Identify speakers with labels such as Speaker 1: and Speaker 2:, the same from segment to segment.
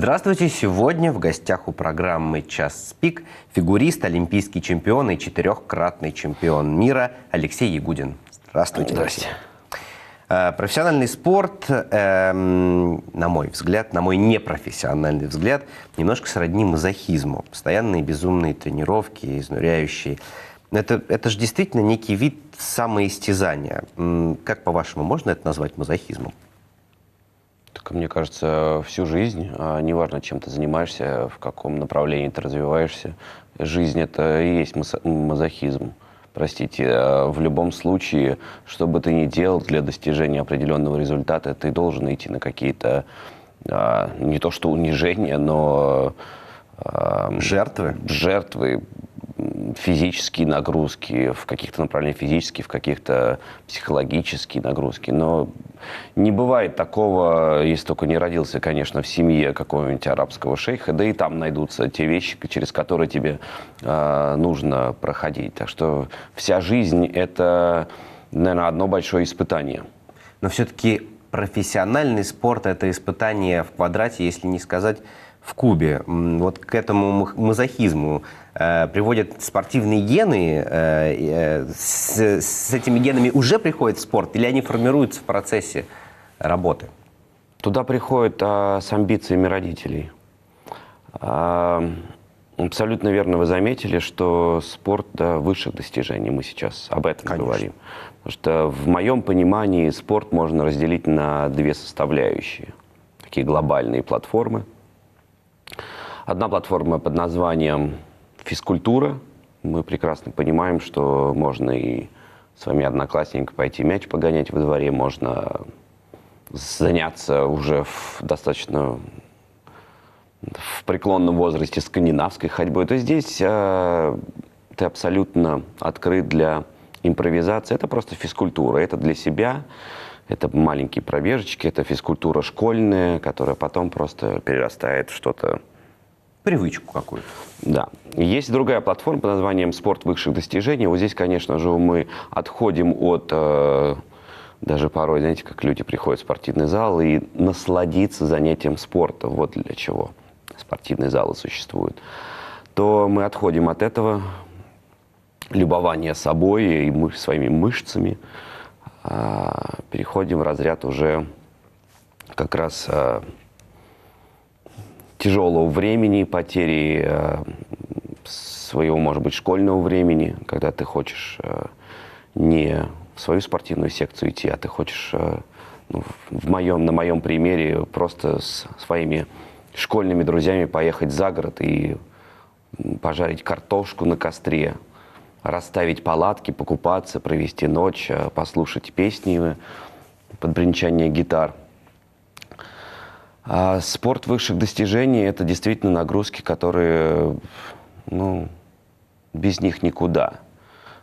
Speaker 1: Здравствуйте! Сегодня в гостях у программы «Час пик» фигурист, олимпийский чемпион и четырехкратный чемпион мира Алексей Ягудин. Здравствуйте, Алексей. Профессиональный спорт, на мой взгляд, на мой непрофессиональный взгляд, немножко сродни мазохизму. Постоянные безумные тренировки, изнуряющие. Это же действительно некий вид самоистязания. Как, по-вашему, можно это назвать мазохизмом?
Speaker 2: Так, мне кажется, всю жизнь, неважно, чем ты занимаешься, в каком направлении ты развиваешься, жизнь — это и есть мазохизм. Простите, в любом случае, что бы ты ни делал для достижения определенного результата, ты должен идти на какие-то, не то что унижения, но жертвы, физические нагрузки, в каких-то направлениях физические, в каких-то психологические нагрузки. Но не бывает такого, если только не родился, конечно, в семье какого-нибудь арабского шейха, да и там найдутся те вещи, через которые тебе нужно проходить. Так что вся жизнь — это, наверное, одно большое испытание.
Speaker 1: Но все-таки профессиональный спорт — это испытание в квадрате, если не сказать в кубе. Вот к этому мазохизму приводят спортивные гены. С этими генами уже приходит в спорт, или они формируются в процессе работы?
Speaker 2: Туда приходят с амбициями родителей. Абсолютно верно вы заметили, что спорт до высших достижений. Мы сейчас об этом говорим. Потому что в моем понимании спорт можно разделить на две составляющие. Такие глобальные платформы. Одна платформа под названием физкультура. Мы прекрасно понимаем, что можно и своими одноклассниками пойти мяч погонять во дворе, можно заняться уже достаточно в преклонном возрасте скандинавской ходьбой. То есть здесь ты абсолютно открыт для импровизации. Это просто физкультура, это для себя. Это маленькие пробежечки, это физкультура школьная, которая потом просто перерастает в что-то...
Speaker 1: Привычку какую-то.
Speaker 2: Да. Есть другая платформа под названием «Спорт высших достижений». Вот здесь, конечно же, мы отходим от... даже порой, знаете, как люди приходят в спортивный зал и насладиться занятием спорта. Вот для чего спортивные залы существуют. То мы отходим от этого любования собой и своими мышцами. Переходим в разряд уже как раз тяжелого времени, потери своего, может быть, школьного времени, когда ты хочешь не в свою спортивную секцию идти, а ты хочешь, на моем примере, просто с своими школьными друзьями поехать за город и пожарить картошку на костре, расставить палатки, покупаться, провести ночь, послушать песни под бренчание гитар. А спорт высших достижений — это действительно нагрузки, которые, без них никуда.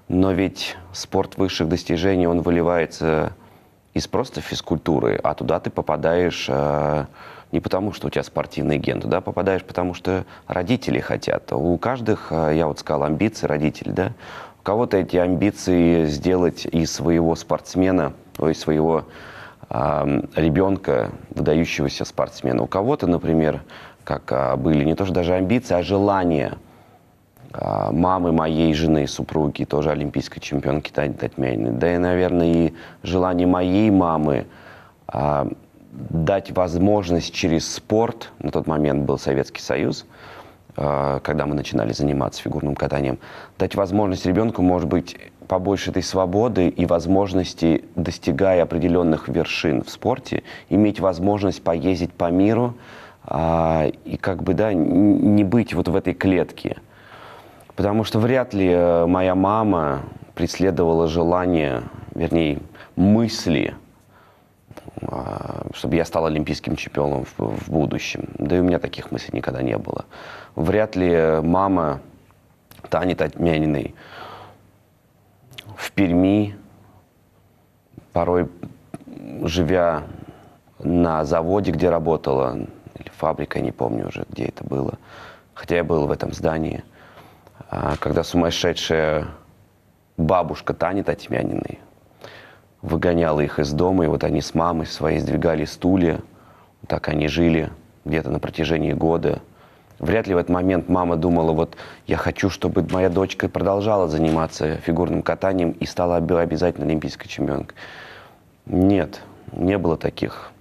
Speaker 2: Но ведь спорт высших достижений, он выливается из просто физкультуры, а туда ты попадаешь не потому, что у тебя спортивный ген, туда попадаешь, потому что родители хотят. У каждых, я вот сказал, амбиции родителей, да? У кого-то эти амбиции сделать из своего спортсмена, из своего ребенка, выдающегося спортсмена. У кого-то, например, как были не то что даже амбиции, а желание мамы моей жены, супруги, тоже олимпийской чемпионки Тани Татьмяниной, да и, наверное, и желание моей мамы дать возможность через спорт, на тот момент был Советский Союз, когда мы начинали заниматься фигурным катанием, дать возможность ребенку, может быть, побольше этой свободы и возможности, достигая определенных вершин в спорте, иметь возможность поездить по миру и не быть вот в этой клетке. Потому что вряд ли моя мама преследовала желание, вернее, мысли, чтобы я стал олимпийским чемпионом в будущем. Да и у меня таких мыслей никогда не было. Вряд ли мама Тани Татьмяниной в Перми, порой живя на заводе, где работала, или фабрика, не помню уже, где это было, хотя я был в этом здании, когда сумасшедшая бабушка Тани Татьмяниной выгоняла их из дома, и вот они с мамой своей сдвигали стулья, так они жили где-то на протяжении года. Вряд ли в этот момент мама думала, вот я хочу, чтобы моя дочка продолжала заниматься фигурным катанием и стала обязательно олимпийской чемпионкой. Нет, не было таких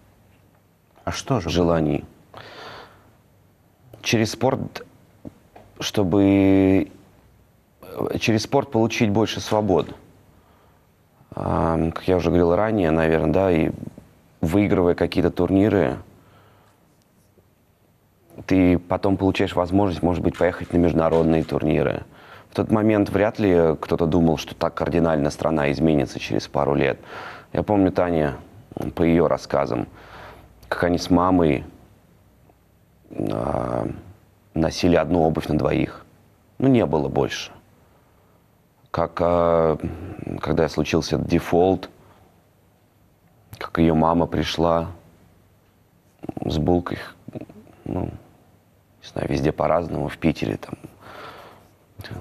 Speaker 1: А что же?
Speaker 2: желаний. Через спорт, через спорт получить больше свободы. Как я уже говорил ранее, наверное, да, и выигрывая какие-то турниры, ты потом получаешь возможность, может быть, поехать на международные турниры. В тот момент вряд ли кто-то думал, что так кардинально страна изменится через пару лет. Я помню Таня, по ее рассказам, как они с мамой носили одну обувь на двоих. Ну, не было больше. Как, когда случился дефолт, как ее мама пришла с булкой, ну, не знаю, везде по-разному, в Питере, там,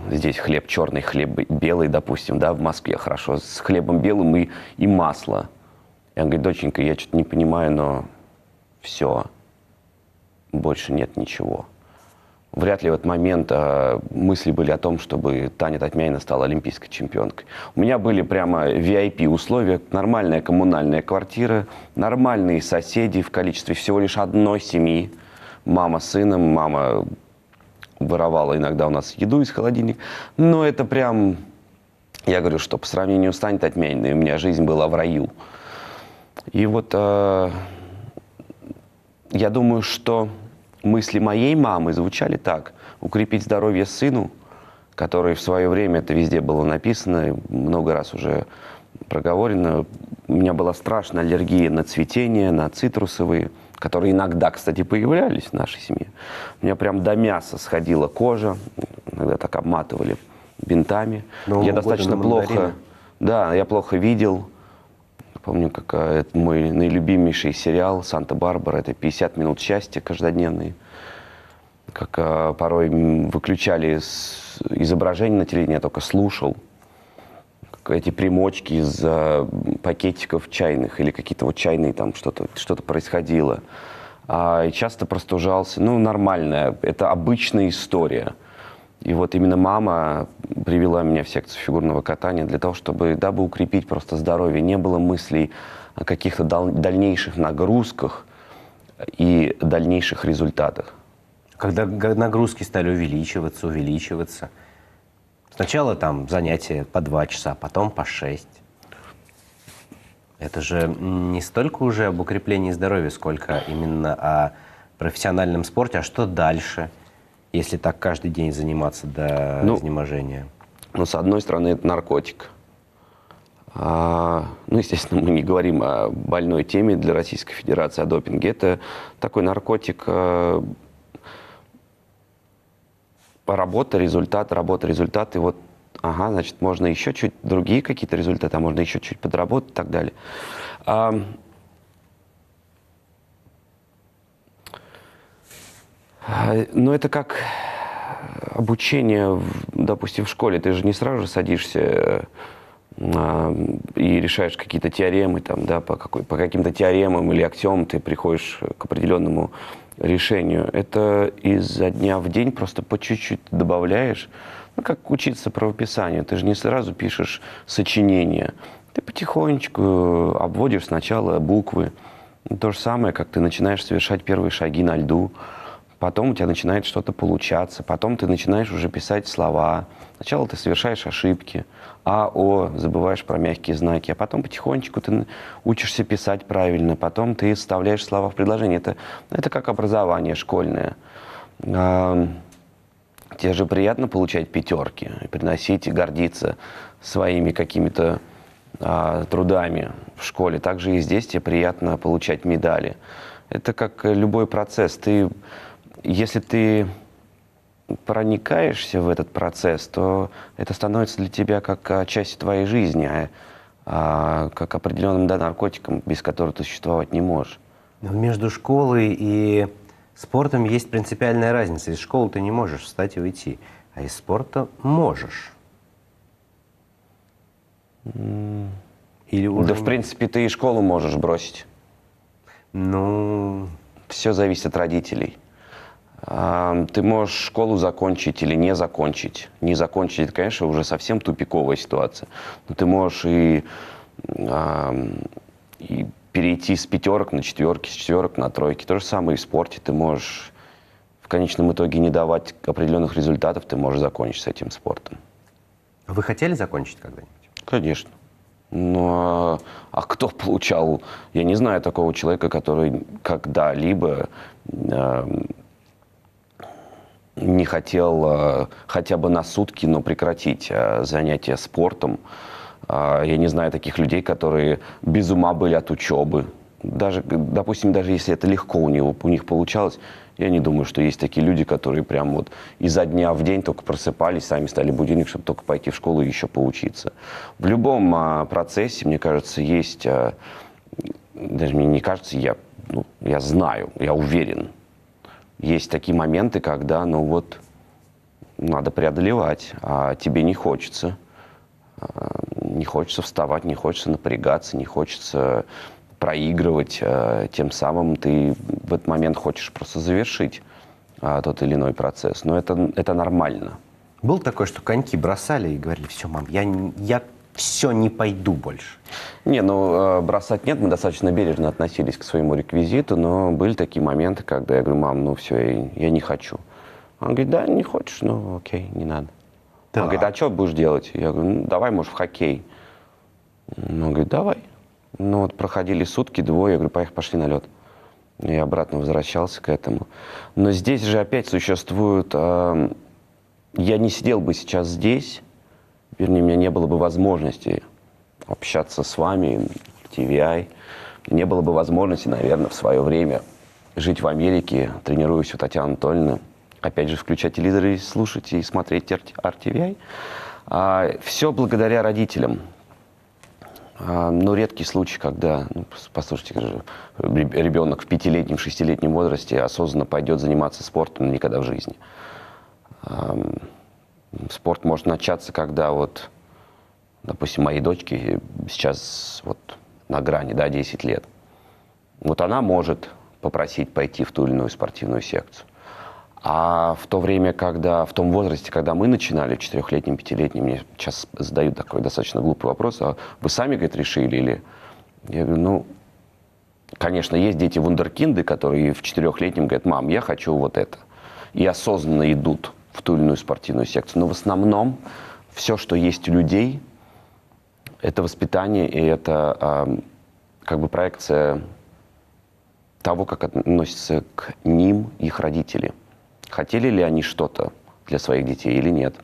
Speaker 2: здесь хлеб черный, хлеб белый, допустим, да, в Москве хорошо, с хлебом белым и масло. Я говорю, доченька, я что-то не понимаю, но все, больше нет ничего. Вряд ли в этот момент мысли были о том, чтобы Таня Татьмянина стала олимпийской чемпионкой. У меня были прямо VIP условия, нормальная коммунальная квартира, нормальные соседи в количестве всего лишь одной семьи. Мама с сыном, мама воровала иногда у нас еду из холодильника. Но это прям, я говорю, что по сравнению с Таней Татьмяниной у меня жизнь была в раю. И вот я думаю, что мысли моей мамы звучали так. Укрепить здоровье сыну, который в свое время, это везде было написано, много раз уже проговорено. У меня была страшная аллергия на цветение, на цитрусовые, которые иногда, кстати, появлялись в нашей семье. У меня прям до мяса сходила кожа, иногда так обматывали бинтами. Я достаточно плохо, да, я плохо видел. Помню, как это мой наилюбимейший сериал «Санта-Барбара». Это 50 минут счастья каждодневные. Как порой выключали изображение на телевидении, я только слушал. Как эти примочки из пакетиков чайных или какие-то вот чайные там что-то происходило. И часто простужался. Ну, нормальная, это обычная история. И вот именно мама привела меня в секцию фигурного катания для того, чтобы, дабы укрепить просто здоровье. Не было мыслей о каких-то дальнейших нагрузках и дальнейших результатах.
Speaker 1: Когда нагрузки стали увеличиваться. Сначала там занятия по 2 часа, потом по 6. Это же не столько уже об укреплении здоровья, сколько именно о профессиональном спорте. А что дальше? Если так каждый день заниматься до изнеможения?
Speaker 2: Ну, с одной стороны, это наркотик. Естественно, мы не говорим о больной теме для Российской Федерации, о допинге. Это такой наркотик, работа, результат. И вот, значит, можно еще чуть другие какие-то результаты, а можно еще чуть подработать и так далее. Но это как обучение, допустим, в школе. Ты же не сразу же садишься и решаешь какие-то теоремы, там, да, по каким-то теоремам или аксиомам ты приходишь к определенному решению. Это изо дня в день просто по чуть-чуть добавляешь. Ну, как учиться правописанию. Ты же не сразу пишешь сочинение. Ты потихонечку обводишь сначала буквы. То же самое, как ты начинаешь совершать первые шаги на льду. Потом у тебя начинает что-то получаться, потом ты начинаешь уже писать слова. Сначала ты совершаешь ошибки, забываешь про мягкие знаки, а потом потихонечку ты учишься писать правильно, потом ты вставляешь слова в предложение. Это как образование школьное. Тебе же приятно получать 5, приносить и гордиться своими какими-то трудами в школе. Также и здесь тебе приятно получать медали. Это как любой процесс. Если ты проникаешься в этот процесс, то это становится для тебя как частью твоей жизни, как определенным наркотиком, без которого ты существовать не можешь.
Speaker 1: Но между школой и спортом есть принципиальная разница. Из школы ты не можешь встать и уйти, а из спорта можешь. Или уже...
Speaker 2: Да, в принципе, ты и школу можешь бросить.
Speaker 1: Ну...
Speaker 2: все зависит от родителей. Ты можешь школу закончить или не закончить. Не закончить, это, конечно, уже совсем тупиковая ситуация. Но ты можешь и перейти с пятерок на четверки, с четверок на тройки. То же самое и в спорте. Ты можешь в конечном итоге не давать определенных результатов, ты можешь закончить с этим спортом.
Speaker 1: Вы хотели закончить когда-нибудь?
Speaker 2: Конечно. Но кто получал? Я не знаю такого человека, который когда-либо не хотел хотя бы на сутки, но прекратить занятия спортом. Я не знаю таких людей, которые без ума были от учебы. Даже, допустим, даже если это легко у них получалось, я не думаю, что есть такие люди, которые прям вот изо дня в день только просыпались, сами стали будильник, чтобы только пойти в школу и еще поучиться. В любом процессе, мне кажется, есть, даже мне не кажется, я знаю, я уверен, есть такие моменты, когда, надо преодолевать, а тебе не хочется. Не хочется вставать, не хочется напрягаться, не хочется проигрывать. Тем самым ты в этот момент хочешь просто завершить тот или иной процесс. Но это нормально.
Speaker 1: Было такое, что коньки бросали и говорили: все, мам, я все, не пойду больше?
Speaker 2: Бросать нет, мы достаточно бережно относились к своему реквизиту, но были такие моменты, когда я говорю: мам, все, я не хочу. Он говорит: да, не хочешь, окей, не надо.
Speaker 1: Да.
Speaker 2: Он говорит: а что будешь делать? Я говорю: давай, может, в хоккей. Он говорит: давай. Проходили сутки, двое, я говорю: пошли на лед. И обратно возвращался к этому. Но здесь же опять существует... я не сидел бы сейчас здесь, вернее, у меня не было бы возможности общаться с вами в TVI, не было бы возможности, наверное, в свое время жить в Америке, тренируясь у Татьяны Анатольевны, опять же, включать телевизор и слушать, и смотреть RTVI. Все благодаря родителям. Но редкий случай, когда, послушайте, ребенок в 5-летнем, 6-летнем возрасте осознанно пойдет заниматься спортом, но никогда в жизни. Спорт может начаться, когда допустим, моей дочке сейчас на грани, 10 лет. Она может попросить пойти в ту или иную спортивную секцию. А в то время, в том возрасте, когда мы начинали, 4-летним, 5-летним, мне сейчас задают такой достаточно глупый вопрос: а вы сами, говорит, решили? Или... Я говорю: конечно, есть дети вундеркинды, которые в 4-летнем говорят: мам, я хочу вот это. И осознанно идут в ту или иную спортивную секцию. Но в основном все, что есть у людей, это воспитание, и это проекция того, как относятся к ним их родители. Хотели ли они что-то для своих детей или нет?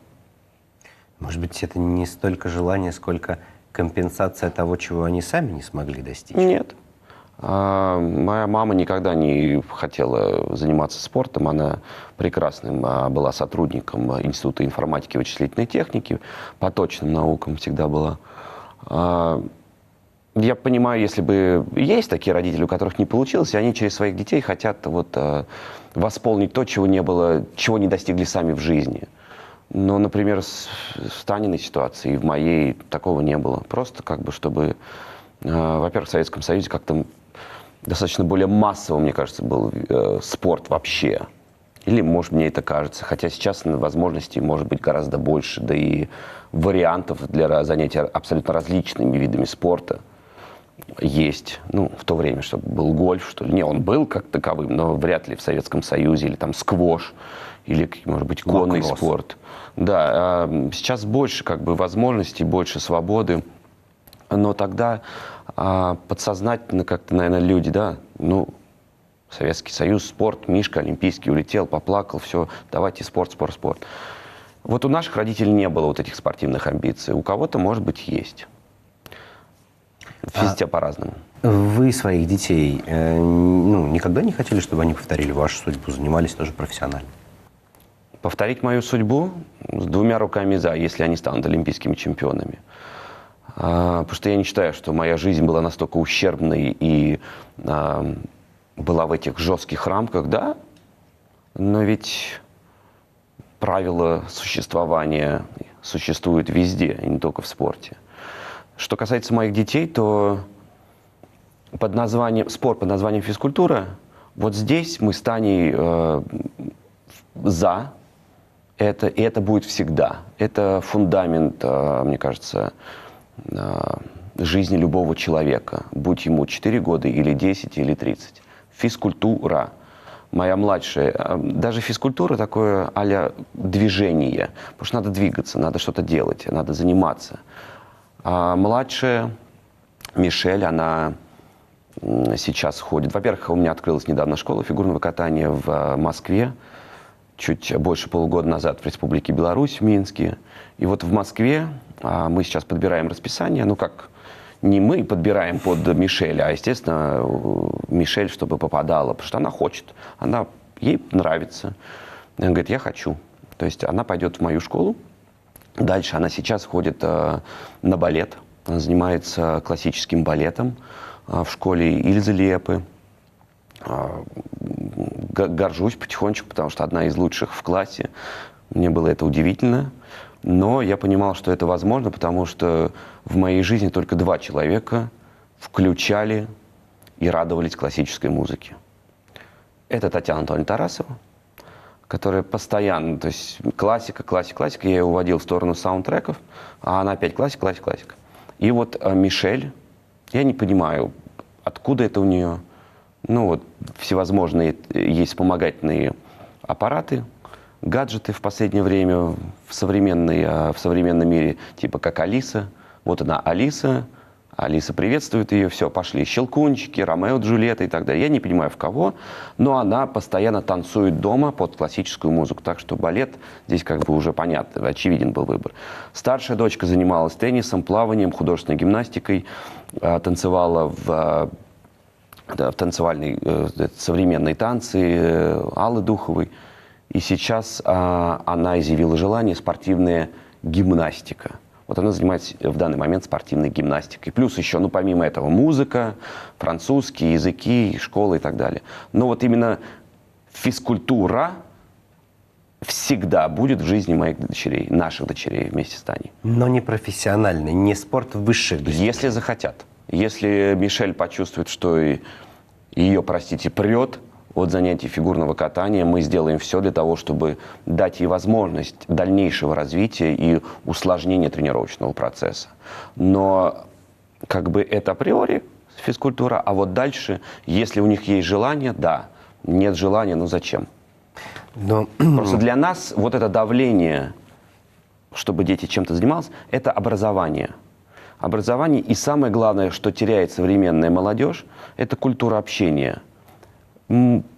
Speaker 1: Может быть, это не столько желание, сколько компенсация того, чего они сами не смогли достичь?
Speaker 2: Нет. Моя мама никогда не хотела заниматься спортом. Она прекрасным была сотрудником Института информатики и вычислительной техники. По точным наукам всегда была. Я понимаю, если бы есть такие родители, у которых не получилось, и они через своих детей хотят восполнить то, чего не было, чего не достигли сами в жизни. Но, например, в Таниной ситуации и в моей такого не было. Просто чтобы, во-первых, в Советском Союзе как-то достаточно более массово, мне кажется, был спорт вообще. Или, может, мне это кажется. Хотя сейчас возможностей может быть гораздо больше, да и вариантов для занятия абсолютно различными видами спорта есть. В то время, чтобы был гольф, что ли. Не, он был как таковым, но вряд ли в Советском Союзе. Или там сквош, или, может быть, конный спорт. Да, сейчас больше возможностей, больше свободы. Но тогда подсознательно как-то, наверное, люди, Советский Союз, спорт, Мишка олимпийский улетел, поплакал, все, давайте спорт. У наших родителей не было этих спортивных амбиций. У кого-то, может быть, есть. Везде по-разному.
Speaker 1: Вы своих детей никогда не хотели, чтобы они повторили вашу судьбу, занимались тоже профессионально?
Speaker 2: Повторить мою судьбу с 2 руками за, если они станут олимпийскими чемпионами. Потому что я не считаю, что моя жизнь была настолько ущербной и была в этих жестких рамках, да, но ведь правила существования существуют везде, и не только в спорте. Что касается моих детей, то спорт под названием физкультура, Вот здесь мы с Таней за это, и это будет всегда. Это фундамент, мне кажется, жизни любого человека, будь ему 4 года или 10 или 30. Физкультура. Моя младшая, даже физкультура такое а-ля движение, потому что надо двигаться, надо что-то делать, надо заниматься. А младшая Мишель, она сейчас ходит. Во-первых, у меня открылась недавно школа фигурного катания в Москве, чуть больше полугода назад в Республике Беларусь, в Минске. И вот в Москве мы сейчас подбираем расписание, ну как, не мы подбираем под Мишель, а, естественно, Мишель, чтобы попадала, потому что она хочет, ей нравится. Она говорит, я хочу. То есть она пойдет в мою школу. Дальше она сейчас ходит на балет, она занимается классическим балетом в школе Ильзы Лепы. Горжусь потихонечку, потому что одна из лучших в классе. Мне было это удивительно. Но я понимал, что это возможно, потому что в моей жизни только 2 человека включали и радовались классической музыке. Это Татьяна Анатольевна Тарасова, которая постоянно, то есть классика, я ее уводил в сторону саундтреков, а она опять классика. И вот Мишель, я не понимаю, откуда это у нее. Ну вот всевозможные есть вспомогательные аппараты, гаджеты в последнее время в современном мире, типа как Алиса. Вот она, Алиса приветствует ее, все, пошли Щелкунчики, Ромео, Джульетта и так далее. Я не понимаю, в кого, но она постоянно танцует дома под классическую музыку. Так что балет здесь как бы уже понятно, очевиден был выбор. Старшая дочка занималась теннисом, плаванием, художественной гимнастикой, танцевала в танцевальной, современной танцы Аллы Духовой. И сейчас она изъявила желание спортивная гимнастика. Вот она занимается в данный момент спортивной гимнастикой. Плюс еще, ну, помимо этого, музыка, французские языки, школа и так далее. Но вот именно физкультура всегда будет в жизни моих дочерей, наших дочерей вместе с Таней.
Speaker 1: Но не профессиональный, не спорт высших достижений.
Speaker 2: Если захотят. Если Мишель почувствует, что ее, простите, прет от занятий фигурного катания, мы сделаем все для того, чтобы дать ей возможность дальнейшего развития и усложнения тренировочного процесса. Но как бы это априори физкультура, а вот дальше, если у них есть желание, да, нет желания, ну зачем?
Speaker 1: Но...
Speaker 2: Просто для нас вот это давление, чтобы дети чем-то занимались, это образование. Образование, и самое главное, что теряет современная молодежь, это культура общения.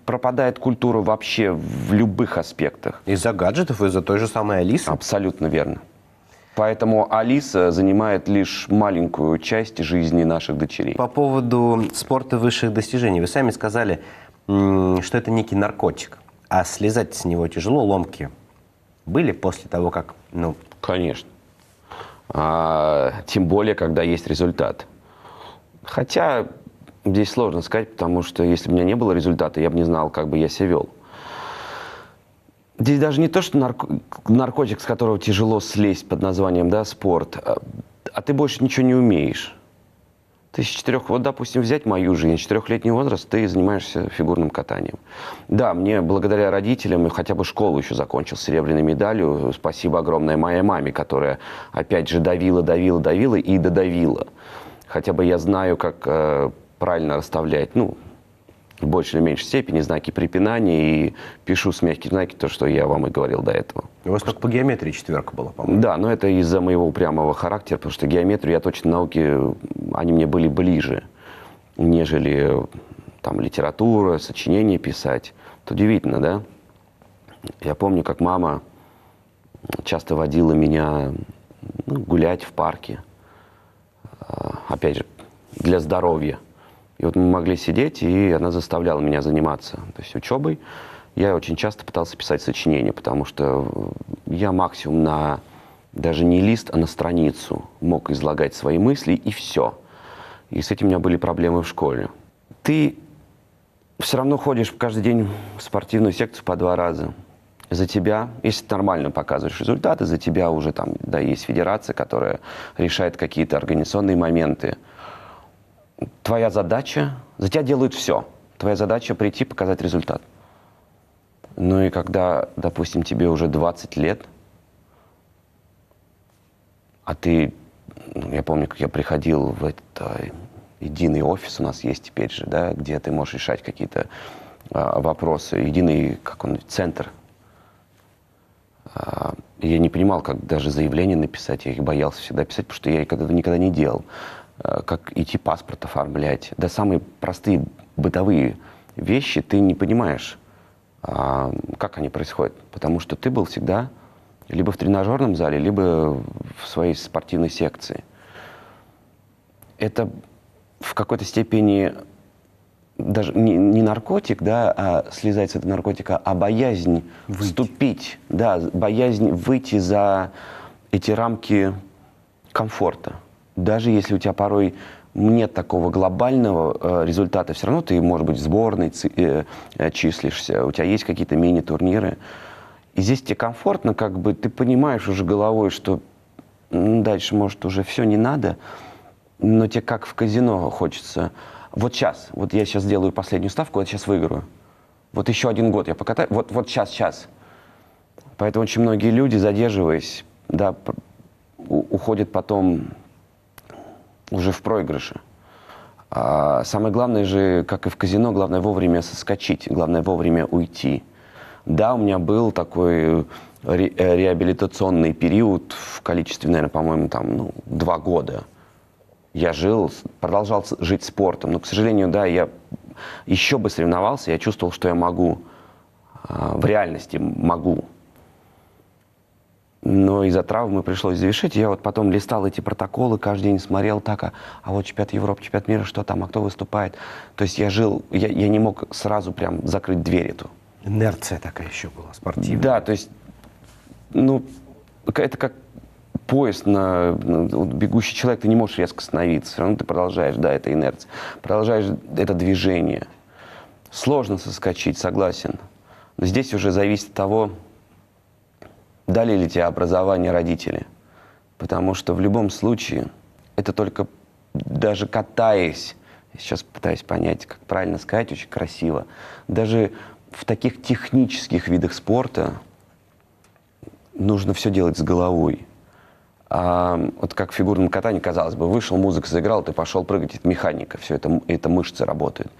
Speaker 2: Пропадает культура вообще в любых аспектах.
Speaker 1: Из-за гаджетов, из-за той же самой Алисы?
Speaker 2: Абсолютно верно. Поэтому Алиса занимает лишь маленькую часть жизни наших дочерей.
Speaker 1: По поводу спорта высших достижений. Вы сами сказали, что это некий наркотик. А слезать с него тяжело, ломки были после того, как...
Speaker 2: Конечно. Тем более, когда есть результат. Хотя... Здесь сложно сказать, потому что если бы у меня не было результата, я бы не знал, как бы я себя вел. Здесь даже не то, что наркотик, с которого тяжело слезть под названием, да, спорт, а ты больше ничего не умеешь. Ты с 4, вот, допустим, взять мою жизнь, 4-летний возраст, ты занимаешься фигурным катанием. Да, мне благодаря родителям, хотя бы школу еще закончил с серебряной медалью, спасибо огромное моей маме, которая, опять же, давила и додавила. Хотя бы я знаю, как... правильно расставлять, ну, в большей или меньшей степени знаки препинания и пишу с мягкими знаками, то, что я вам и говорил до этого.
Speaker 1: У вас только по геометрии 4 была, по-моему.
Speaker 2: Да, но это из-за моего упрямого характера, потому что геометрию, я точно науки, они мне были ближе, нежели там литература, сочинения писать. Это удивительно, да? Я помню, как мама часто водила меня гулять в парке, опять же, для здоровья. И вот мы могли сидеть, и она заставляла меня заниматься, то есть учебой. Я очень часто пытался писать сочинения, потому что я максимум на, даже не лист, а на страницу мог излагать свои мысли, и все. И с этим у меня были проблемы в школе. Ты все равно ходишь каждый день в спортивную секцию по 2 раза. За тебя, если ты нормально показываешь результаты, за тебя уже там, да, есть федерация, которая решает какие-то организационные моменты. Твоя задача, за тебя делают все. Твоя задача прийти, показать результат. Ну и когда, допустим, тебе уже 20 лет, а ты, я помню, как я приходил в этот единый офис у нас есть теперь же, да, где ты можешь решать какие-то вопросы, единый, как он, центр. И я не понимал, как даже заявление написать, я их боялся всегда писать, потому что я никогда не делал. Как идти паспорт оформлять. Да самые простые бытовые вещи ты не понимаешь, как они происходят. Потому что ты был всегда либо в тренажерном зале, либо в своей спортивной секции. Это в какой-то степени даже не наркотик, да, а слезать с этого наркотика, а боязнь вступить, да, боязнь выйти за эти рамки комфорта. Даже если у тебя порой нет такого глобального результата, все равно ты, может быть, в сборной числишься, у тебя есть какие-то мини-турниры. И здесь тебе комфортно, как бы ты понимаешь уже головой, что дальше, может, уже все не надо, но тебе как в казино хочется. Вот сейчас, вот я сейчас сделаю последнюю ставку, вот сейчас выиграю. Вот еще 1 год я покатаю, вот сейчас. Поэтому очень многие люди, задерживаясь, да, уходят потом уже в проигрыше. А самое главное же, как и в казино, главное вовремя соскочить, главное вовремя уйти. Да, у меня был такой реабилитационный период в количестве, наверное, по-моему, там, 2 года. Я продолжал жить спортом, но, к сожалению, да, я еще бы соревновался, я чувствовал, что я могу, в реальности могу. Но из-за травмы пришлось завершить. Я вот потом листал эти протоколы, каждый день смотрел так, а вот чемпионат Европы, чемпионат мира, что там, а кто выступает. То есть я не мог сразу прям закрыть дверь эту.
Speaker 1: Инерция такая еще была, спортивная.
Speaker 2: Да, то есть, это как поезд бегущий человек, ты не можешь резко остановиться, все равно ты продолжаешь, да, это инерция, продолжаешь это движение. Сложно соскочить, согласен. Но здесь уже зависит от того, дали ли тебе образование родители. Потому что в любом случае, это только даже катаясь, я сейчас пытаюсь понять, как правильно сказать, очень красиво, даже в таких технических видах спорта нужно все делать с головой. Вот как в фигурном катании, казалось бы, вышел, музыка заиграла, ты пошел прыгать, это механика, все это мышцы работают.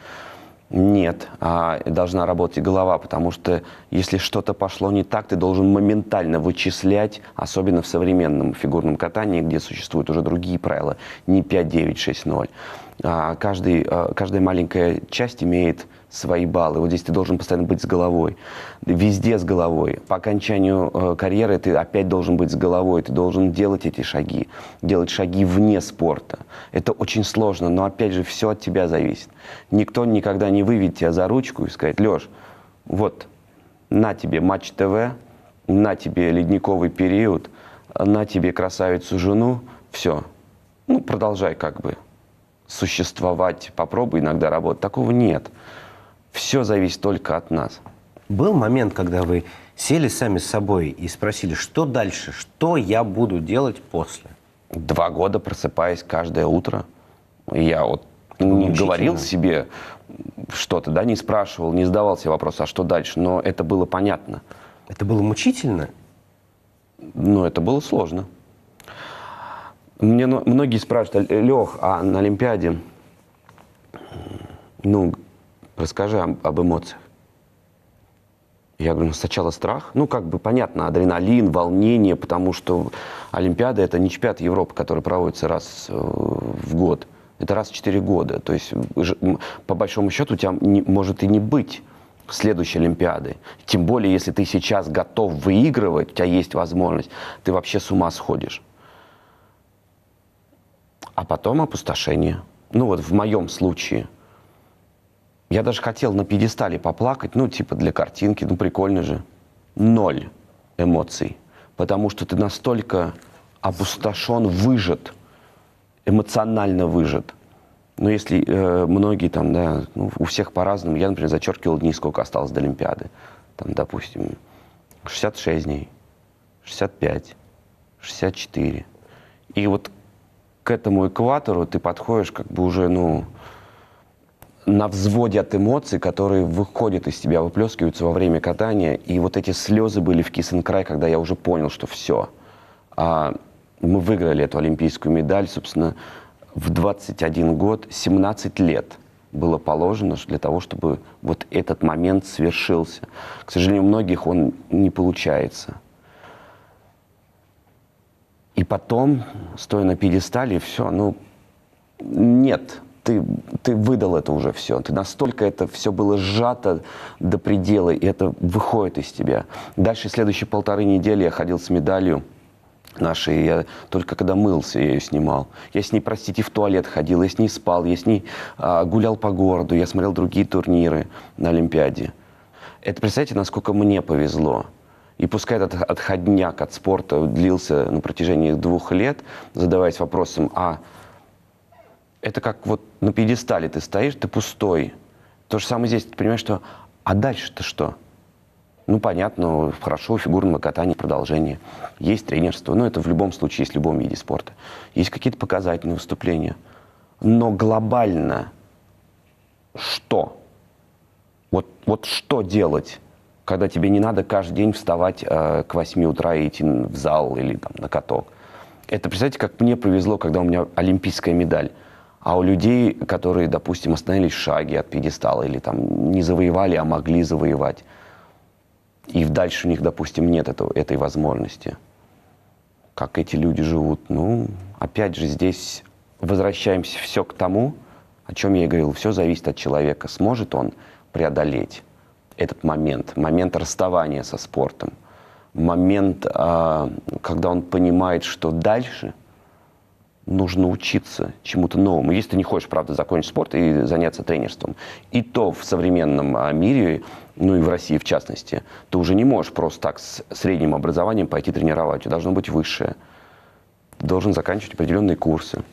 Speaker 2: Нет, должна работать и голова, потому что если что-то пошло не так, ты должен моментально вычислять, особенно в современном фигурном катании, где существуют уже другие правила, не 5, 9, 6, 0. Каждая маленькая часть имеет свои баллы. Вот здесь ты должен постоянно быть с головой. Везде с головой. По окончанию карьеры ты опять должен быть с головой. Ты должен делать эти шаги. Делать шаги вне спорта. Это очень сложно, но опять же все от тебя зависит. Никто никогда не выведет тебя за ручку и скажет: Леш, вот на тебе Матч ТВ, на тебе ледниковый период, на тебе красавицу жену. Все. Продолжай как бы существовать, попробуй иногда работать. Такого нет. Все зависит только от нас.
Speaker 1: Был момент, когда вы сели сами с собой и спросили, что дальше, что я буду делать после?
Speaker 2: 2 года просыпаясь каждое утро, я вот не говорил себе что-то, да, не спрашивал, не задавал себе вопрос, а что дальше, но это было понятно.
Speaker 1: Это было мучительно?
Speaker 2: Но это было сложно. Мне многие спрашивают: Лех, а на Олимпиаде, расскажи об эмоциях. Я говорю, сначала страх. Как бы понятно, адреналин, волнение, потому что Олимпиада — это не чемпионат Европы, который проводится раз в год. Это раз в 4 года. То есть, по большому счету, у тебя может и не быть следующей Олимпиады. Тем более, если ты сейчас готов выигрывать, у тебя есть возможность, ты вообще с ума сходишь. А потом опустошение. В моем случае. Я даже хотел на пьедестале поплакать, для картинки, прикольно же. 0 эмоций. Потому что ты настолько опустошен, выжат, эмоционально выжат. Но если многие там, да, у всех по-разному. Я, например, зачеркивал дни, сколько осталось до Олимпиады. Там, допустим, 66 дней, 65, 64. И вот к этому экватору ты подходишь как бы уже, на взводе от эмоций, которые выходят из тебя, выплескиваются во время катания. И вот эти слезы были в кисен край, когда я уже понял, что все. Мы выиграли эту олимпийскую медаль, собственно, в 21 год, 17 лет было положено для того, чтобы вот этот момент свершился. К сожалению, у многих он не получается. И потом, стоя на пьедестале, все, нет, ты выдал это уже все. Ты настолько это все было сжато до предела, и это выходит из тебя. Дальше следующие 1,5 недели я ходил с медалью нашей. Я только когда мылся, я ее снимал. Я с ней, простите, в туалет ходил, я с ней спал, я с ней гулял по городу, я смотрел другие турниры на Олимпиаде. Это, представьте, насколько мне повезло. И пускай этот отходняк от спорта длился на протяжении 2 лет, задаваясь вопросом, это как вот на пьедестале ты стоишь, ты пустой. То же самое здесь, ты понимаешь, что а дальше-то что? Понятно, хорошо, фигурного катания, продолжение. Есть тренерство, это в любом случае есть в любом виде спорта. Есть какие-то показательные выступления. Но глобально что? Вот что делать, когда тебе не надо каждый день вставать к 8 утра и идти в зал или там, на каток? Это, представьте, как мне повезло, когда у меня олимпийская медаль. А у людей, которые, допустим, остановились в шаге от пьедестала или там не завоевали, а могли завоевать, и дальше у них, допустим, нет этой возможности. Как эти люди живут? Опять же, здесь возвращаемся все к тому, о чем я и говорил. Все зависит от человека. Сможет он преодолеть этот момент расставания со спортом, момент, когда он понимает, что дальше нужно учиться чему-то новому. Если ты не хочешь, правда, закончить спорт и заняться тренерством, и то в современном мире, и в России в частности, ты уже не можешь просто так с средним образованием пойти тренировать. У тебя должно быть высшее. Ты должен заканчивать определенные курсы.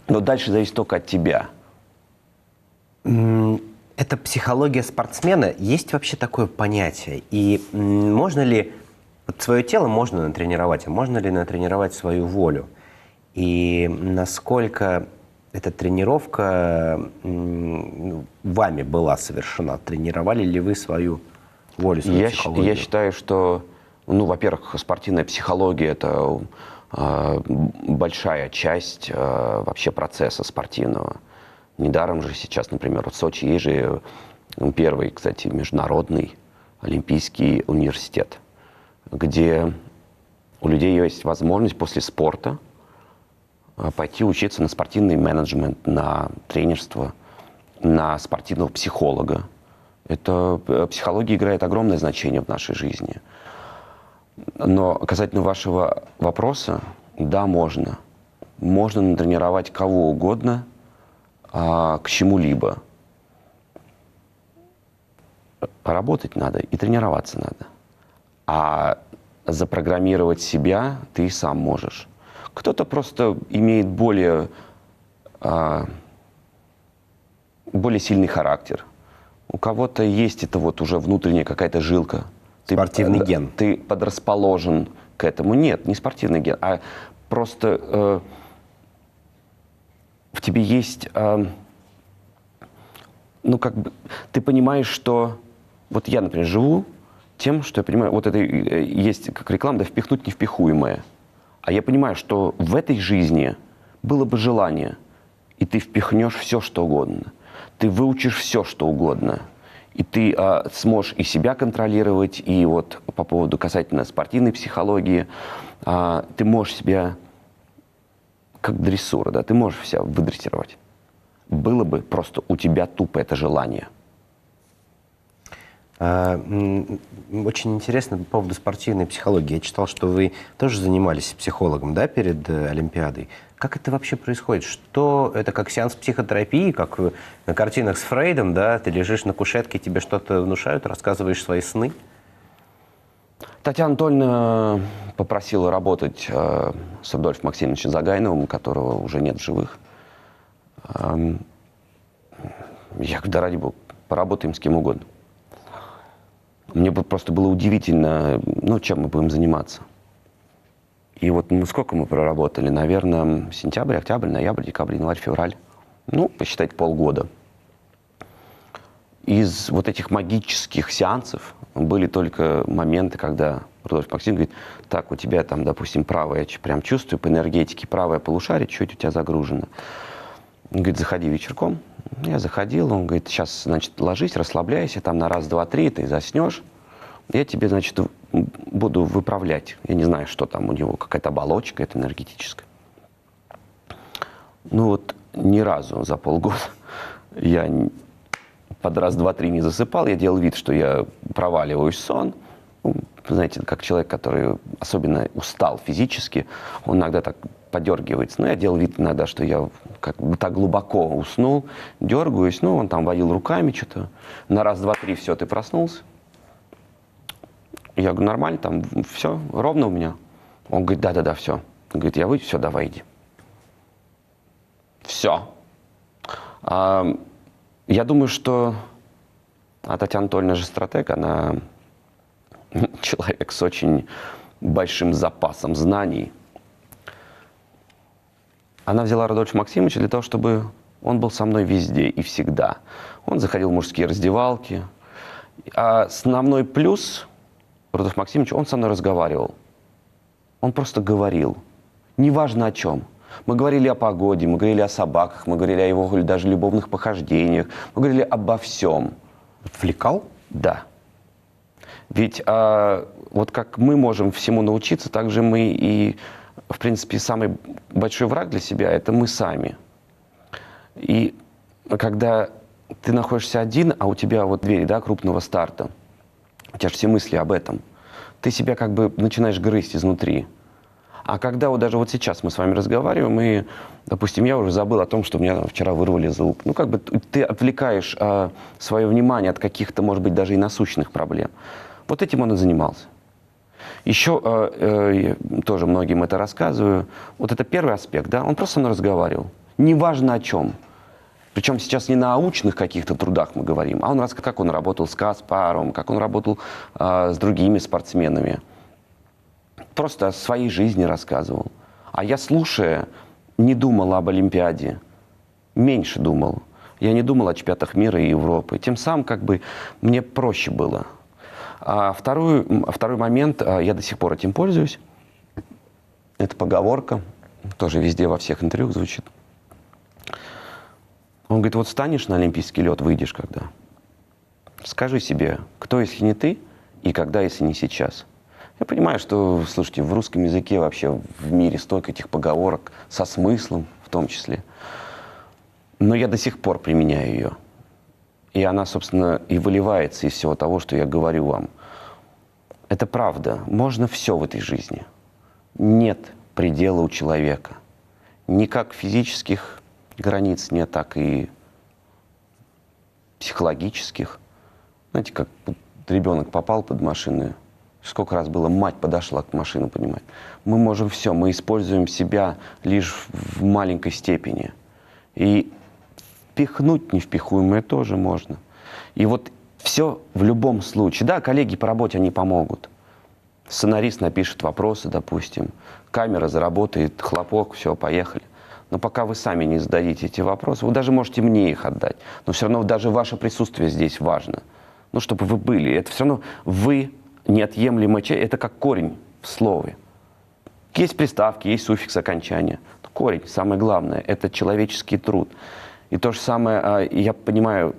Speaker 2: Но дальше зависит только от тебя.
Speaker 1: Это психология спортсмена. Есть вообще такое понятие? И можно ли свое тело можно натренировать, а можно ли натренировать свою волю? И насколько эта тренировка вами была совершена? Тренировали ли вы свою волю, свою психологию?
Speaker 2: Я считаю, что, во-первых, спортивная психология – это большая часть вообще процесса спортивного. Недаром же сейчас, например, в Сочи есть же первый, кстати, международный олимпийский университет, где у людей есть возможность после спорта пойти учиться на спортивный менеджмент, на тренерство, на спортивного психолога. Психология играет огромное значение в нашей жизни. Но касательно вашего вопроса, да, можно. Можно натренировать кого угодно к чему-либо. Работать надо и тренироваться надо. А запрограммировать себя ты и сам можешь. Кто-то просто имеет более сильный характер. У кого-то есть это уже внутренняя какая-то жилка.
Speaker 1: Спортивный ген.
Speaker 2: Ты подрасположен к этому. Нет, не спортивный ген, а просто в тебе есть... ты понимаешь, что... Вот я, например, живу тем, что я понимаю, вот это есть как реклама, да, впихнуть невпихуемое. А я понимаю, что в этой жизни было бы желание, и ты впихнешь все, что угодно. Ты выучишь все, что угодно. И ты сможешь и себя контролировать, и вот по поводу касательно спортивной психологии, ты можешь себя, как дрессура, да, ты можешь себя выдрессировать. Было бы просто у тебя тупо это желание.
Speaker 1: Очень интересно по поводу спортивной психологии. Я читал, что вы тоже занимались психологом, да, перед Олимпиадой. Как это вообще происходит? Что это как сеанс психотерапии, как на картинах с Фрейдом, да? Ты лежишь на кушетке, тебе что-то внушают, рассказываешь свои сны?
Speaker 2: Татьяна Анатольевна попросила работать с Рудольфом Максимовичем Загайновым, которого уже нет в живых. Я говорю, да ради бога, поработаем с кем угодно. Мне просто было удивительно, чем мы будем заниматься. И вот сколько мы проработали? Наверное, сентябрь, октябрь, ноябрь, декабрь, январь, февраль. Посчитать полгода. из вот этих магических сеансов были только моменты, когда Рудольф Максим говорит: так, у тебя там, допустим, правое, я прям чувствую по энергетике, правое полушарие чуть у тебя загружено. Он говорит: заходи вечерком. Я заходил, он говорит: сейчас, значит, ложись, расслабляйся, там на раз, два, три ты заснешь. Я тебе, значит, буду выправлять. Я не знаю, что там у него, какая-то оболочка, это энергетическая. Ну вот ни разу за полгода я под раз, два, три не засыпал. Я делал вид, что я проваливаюсь в сон. Ну, знаете, как человек, который особенно устал физически, он иногда так подергивается. Но я делал вид иногда, что я как бы так глубоко уснул, дергаюсь. Ну, он там водил руками что-то. На раз, два, три, все, ты проснулся. Я говорю: нормально, там все, ровно у меня. Он говорит: да-да-да, все. Он говорит: я выйду, все, давай, иди. Все. Я думаю, что Татьяна Анатольевна же стратег, она человек с очень большим запасом знаний. Она взяла Рудольфа Максимовича для того, чтобы он был со мной везде и всегда. Он заходил в мужские раздевалки. А основной плюс Рудольф Максимович, он со мной разговаривал. Он просто говорил. Неважно о чем. Мы говорили о погоде, мы говорили о собаках, мы говорили о его даже любовных похождениях, мы говорили обо всем.
Speaker 1: Отвлекал?
Speaker 2: Да. Ведь вот как мы можем всему научиться, так же мы и, в принципе, самый большой враг для себя – это мы сами. И когда ты находишься один, а у тебя вот двери, да, крупного старта, у тебя же все мысли об этом, ты себя как бы начинаешь грызть изнутри. А когда вот даже вот сейчас мы с вами разговариваем, и, допустим, я уже забыл о том, что у меня вчера вырвали зуб. Ну, как бы ты отвлекаешь свое внимание от каких-то, может быть, даже и насущных проблем. Вот этим он и занимался. Еще тоже многим это рассказываю. Вот это первый аспект, да, он просто со мной разговаривал. Неважно о чем. Причем сейчас не на научных каких-то трудах мы говорим, а он как он работал с Каспаровым, как он работал с другими спортсменами. Просто о своей жизни рассказывал. А я, слушая, не думал об Олимпиаде. Меньше думал. Я не думал о чемпионатах мира и Европы. Тем самым как бы мне проще было. А второй момент, я до сих пор этим пользуюсь. Это поговорка. Тоже везде во всех интервью звучит. Он говорит: вот встанешь на олимпийский лед, выйдешь когда. Скажи себе, кто, если не ты, и когда, если не сейчас. Я понимаю, что, слушайте, в русском языке вообще в мире столько этих поговорок со смыслом в том числе. Но я до сих пор применяю ее. И она, собственно, и выливается из всего того, что я говорю вам. Это правда. Можно все в этой жизни. Нет предела у человека. Ни как физических границ нет, так и психологических. Знаете, как ребенок попал под машину. Сколько раз было, мать подошла к машине, понимаете? Мы можем все, мы используем себя лишь в маленькой степени. И впихнуть невпихуемое тоже можно. И вот все в любом случае. Да, коллеги по работе, они помогут. Сценарист напишет вопросы, допустим. Камера заработает, хлопок, все, поехали. Но пока вы сами не зададите эти вопросы, вы даже можете мне их отдать. Но все равно даже ваше присутствие здесь важно. Ну, чтобы вы были. Это все равно вы... неотъемлемая часть, это как корень в слове. Есть приставки, есть суффикс окончания. Корень, самое главное, это человеческий труд. И то же самое, я понимаю,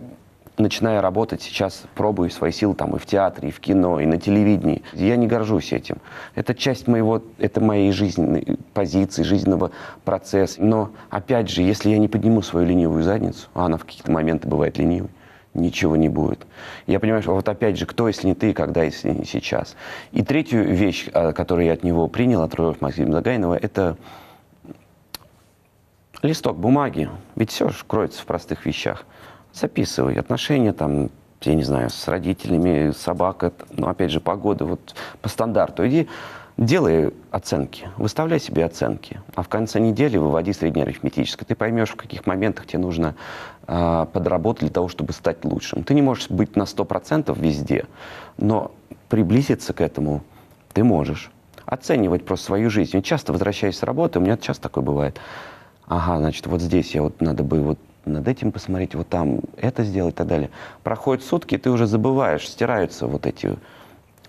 Speaker 2: начиная работать сейчас, пробую свои силы там и в театре, и в кино, и на телевидении. Я не горжусь этим. Это часть моей жизненной позиции, жизненного процесса. Но, опять же, если я не подниму свою ленивую задницу, а она в какие-то моменты бывает ленивой, ничего не будет. Я понимаю, что вот опять же, кто, если не ты, когда, если не сейчас. И третью вещь, которую я от него принял, от Рудольфа Максимовича Загайнова, это листок бумаги. Ведь все же кроется в простых вещах. Записывай отношения, там, я не знаю, с родителями, собака, ну, опять же, погода, вот по стандарту. Иди, делай оценки, выставляй себе оценки, а в конце недели выводи среднеарифметическое. Ты поймешь, в каких моментах тебе нужно подработать для того, чтобы стать лучшим. Ты не можешь быть на 100% везде, но приблизиться к этому ты можешь. Оценивать просто свою жизнь. Я часто возвращаюсь с работы, у меня часто такое бывает. Ага, значит, вот здесь я вот надо бы вот над этим посмотреть, вот там это сделать и так далее. Проходят сутки, и ты уже забываешь, стираются вот эти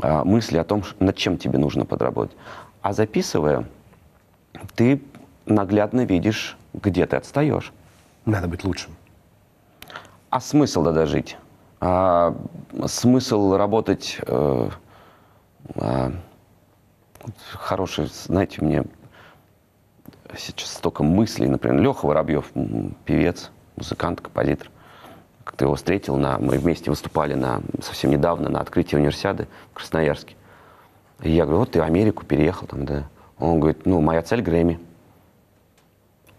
Speaker 2: мысли о том, над чем тебе нужно подработать. А записывая, ты наглядно видишь, где ты отстаешь.
Speaker 1: Надо быть лучшим.
Speaker 2: А смысл тогда жить? Смысл работать... хороший, знаете, мне сейчас столько мыслей, например, Леха Воробьев, певец, музыкант, композитор. Как-то его встретил, мы вместе выступали совсем недавно на открытии универсиады в Красноярске. И я говорю, вот ты в Америку переехал там, да. Он говорит, моя цель Грэмми.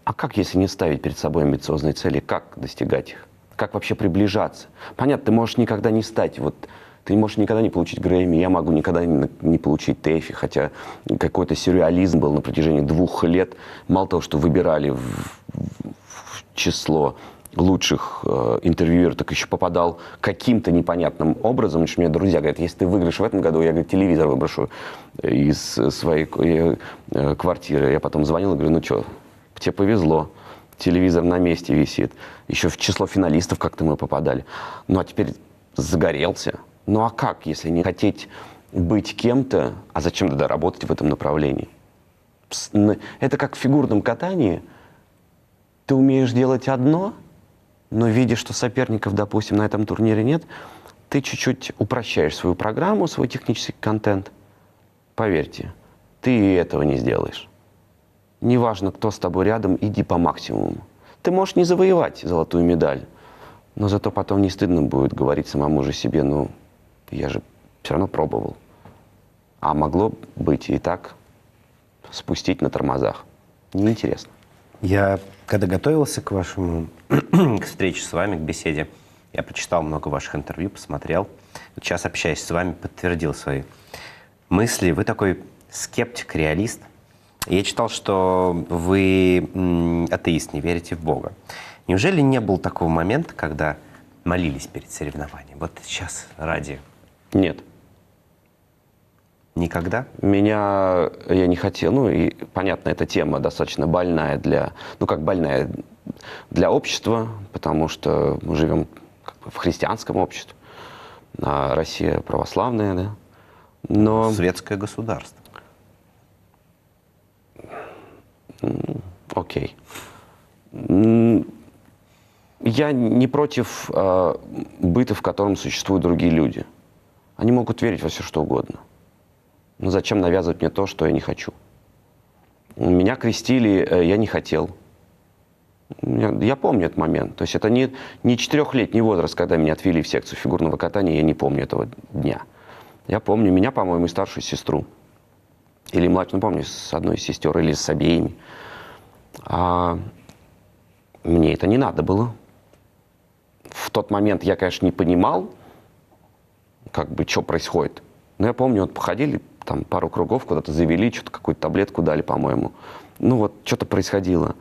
Speaker 2: А как, если не ставить перед собой амбициозные цели, как достигать их? Как вообще приближаться? Понятно, ты можешь никогда не стать, ты можешь никогда не получить Грэмми, я могу никогда не получить ТЭФИ, хотя какой-то сюрреализм был на протяжении 2 лет. Мало того, что выбирали в число лучших интервьюеров, так еще попадал каким-то непонятным образом. Значит, мне друзья говорят, если ты выиграешь в этом году, я, говорит, телевизор выброшу из своей квартиры. Я потом звонил и говорю, ну что, тебе повезло, телевизор на месте висит. Еще в число финалистов как-то мы попадали. Ну а теперь загорелся. Ну а как, если не хотеть быть кем-то, а зачем тогда работать в этом направлении? Это как в фигурном катании. Ты умеешь делать одно, но видя, что соперников, допустим, на этом турнире нет, ты чуть-чуть упрощаешь свою программу, свой технический контент. Поверьте, ты этого не сделаешь. Неважно, кто с тобой рядом, иди по максимуму. Ты можешь не завоевать золотую медаль, но зато потом не стыдно будет говорить самому же себе, я же все равно пробовал. А могло быть и так, спустить на тормозах. Неинтересно.
Speaker 1: Я, когда готовился к к встрече с вами, к беседе, я прочитал много ваших интервью, посмотрел. Вот сейчас, общаясь с вами, подтвердил свои мысли. Вы такой скептик, реалист. Я читал, что вы атеист, не верите в Бога. Неужели не было такого момента, когда молились перед соревнованием? Вот сейчас ради...
Speaker 2: Нет.
Speaker 1: Никогда?
Speaker 2: Я не хотел, и понятно, эта тема достаточно больная больная для общества, потому что мы живем в христианском обществе, а Россия православная, да. Но...
Speaker 1: Светское государство.
Speaker 2: Окей. Я не против быта, в котором существуют другие люди. Они могут верить во все, что угодно. Но зачем навязывать мне то, что я не хочу? Меня крестили, я не хотел. Я помню этот момент. То есть это не 4-летний возраст, когда меня отвели в секцию фигурного катания, я не помню этого дня. Я помню меня, по-моему, и старшую сестру. Или младшую, помню, с одной из сестер, или с обеими. Мне это не надо было. В тот момент я, конечно, не понимал, что происходит. Но я помню, походили, там пару кругов куда-то завели, что-то какую-то таблетку дали, по-моему. Что-то происходило.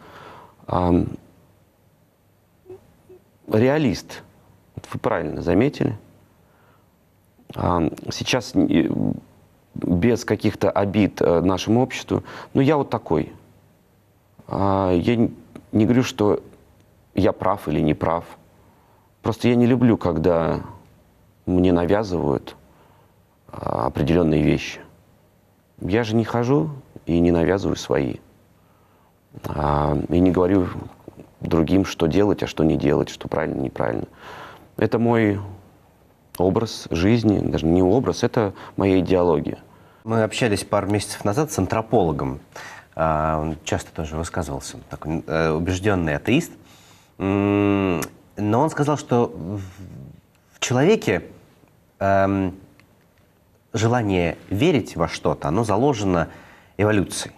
Speaker 2: Реалист. Вы правильно заметили. Сейчас без каких-то обид нашему обществу, я вот такой. Я не говорю, что я прав или не прав. Просто я не люблю, когда мне навязывают определенные вещи. Я же не хожу и не навязываю свои. И не говорю другим, что делать, а что не делать, что правильно, неправильно. Это мой образ жизни, даже не образ, это моя идеология.
Speaker 1: Мы общались пару месяцев назад с антропологом. Он часто тоже высказывался, такой убежденный атеист. Но он сказал, что в человеке желание верить во что-то, оно заложено эволюцией.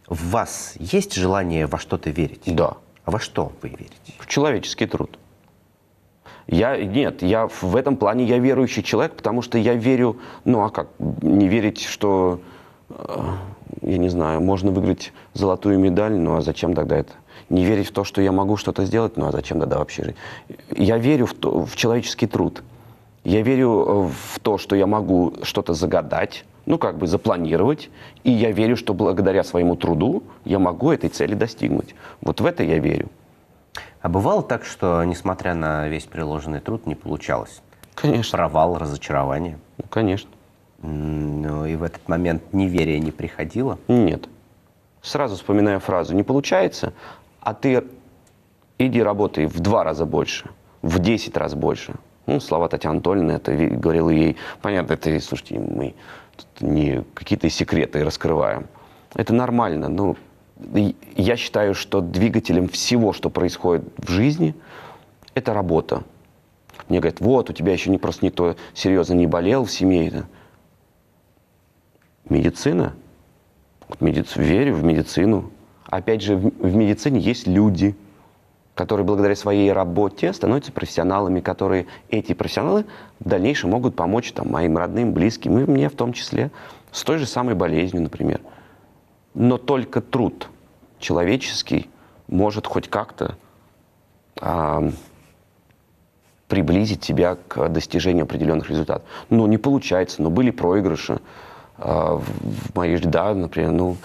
Speaker 1: В вас есть желание во что-то верить?
Speaker 2: Да.
Speaker 1: А во что вы верите?
Speaker 2: В человеческий труд. Я в этом плане я верующий человек, потому что я верю, а как не верить, что, я не знаю, можно выиграть золотую медаль, а зачем тогда это? Не верить в то, что я могу что-то сделать, а зачем тогда вообще жить? Я верю в человеческий труд. Я верю в то, что я могу что-то загадать, запланировать, и я верю, что благодаря своему труду я могу этой цели достигнуть. Вот в это я верю.
Speaker 1: А бывало так, что, несмотря на весь приложенный труд, не получалось?
Speaker 2: Конечно.
Speaker 1: Провал, разочарование?
Speaker 2: Ну, конечно.
Speaker 1: Ну, и в этот момент неверие не приходило?
Speaker 2: Нет. Сразу вспоминаю фразу: не получается, а ты иди работай в 2 раза больше, в 10 раз больше. Ну, слова Татьяны Анатольевны, это говорила ей. Понятно, это, слушайте, мы тут не какие-то секреты раскрываем. Это нормально. Ну, я считаю, что двигателем всего, что происходит в жизни, это работа. Мне говорят: вот, у тебя еще просто никто серьезно не болел в семье. Медицина. Верю в медицину. Опять же, в медицине есть люди, которые благодаря своей работе становятся профессионалами, которые эти профессионалы в дальнейшем могут помочь там, моим родным, близким, и мне в том числе, с той же самой болезнью, например. Но только труд человеческий может хоть как-то приблизить тебя к достижению определенных результатов. Ну, не получается, но были проигрыши в моей жизни, да, например, ну,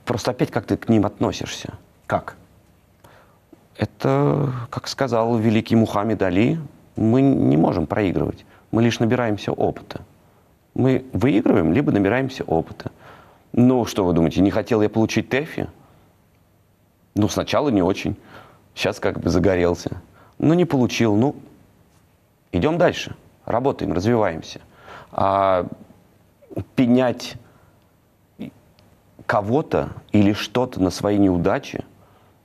Speaker 2: просто опять как ты к ним относишься.
Speaker 1: Как?
Speaker 2: Это, как сказал великий Мухаммед Али, мы не можем проигрывать, мы лишь набираемся опыта. Мы выигрываем, либо набираемся опыта. Ну, что вы думаете, не хотел я получить ТЭФИ? Ну, сначала не очень, сейчас как бы загорелся. Ну, не получил, ну, идем дальше, работаем, развиваемся. А пенять кого-то или что-то на свои неудачи,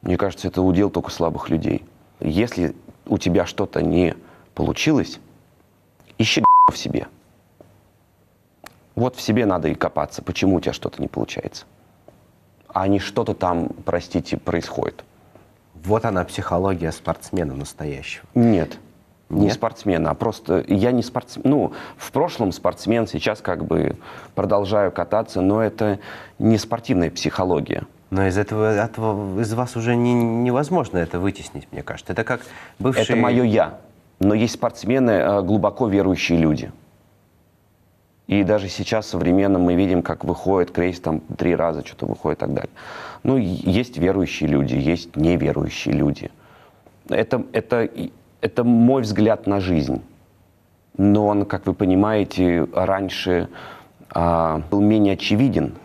Speaker 2: мне кажется, это удел только слабых людей. Если у тебя что-то не получилось, ищи в себе. Вот в себе надо и копаться, почему у тебя что-то не получается. А не что-то там, простите, происходит.
Speaker 1: Вот она, психология спортсмена настоящего.
Speaker 2: Нет. Не
Speaker 1: Нет?
Speaker 2: спортсмена, а просто я не спортсмен. Ну, в прошлом спортсмен, сейчас как бы продолжаю кататься, но это не спортивная психология.
Speaker 1: Но из вас уже невозможно это вытеснить, мне кажется. Это как бывший...
Speaker 2: Это мое «я». Но есть спортсмены, глубоко верующие люди. И даже сейчас современно мы видим, как выходит крейс, там 3 раза что-то выходит и так далее. Ну, есть верующие люди, есть неверующие люди. Это мой взгляд на жизнь. Но он, как вы понимаете, раньше был менее очевиден,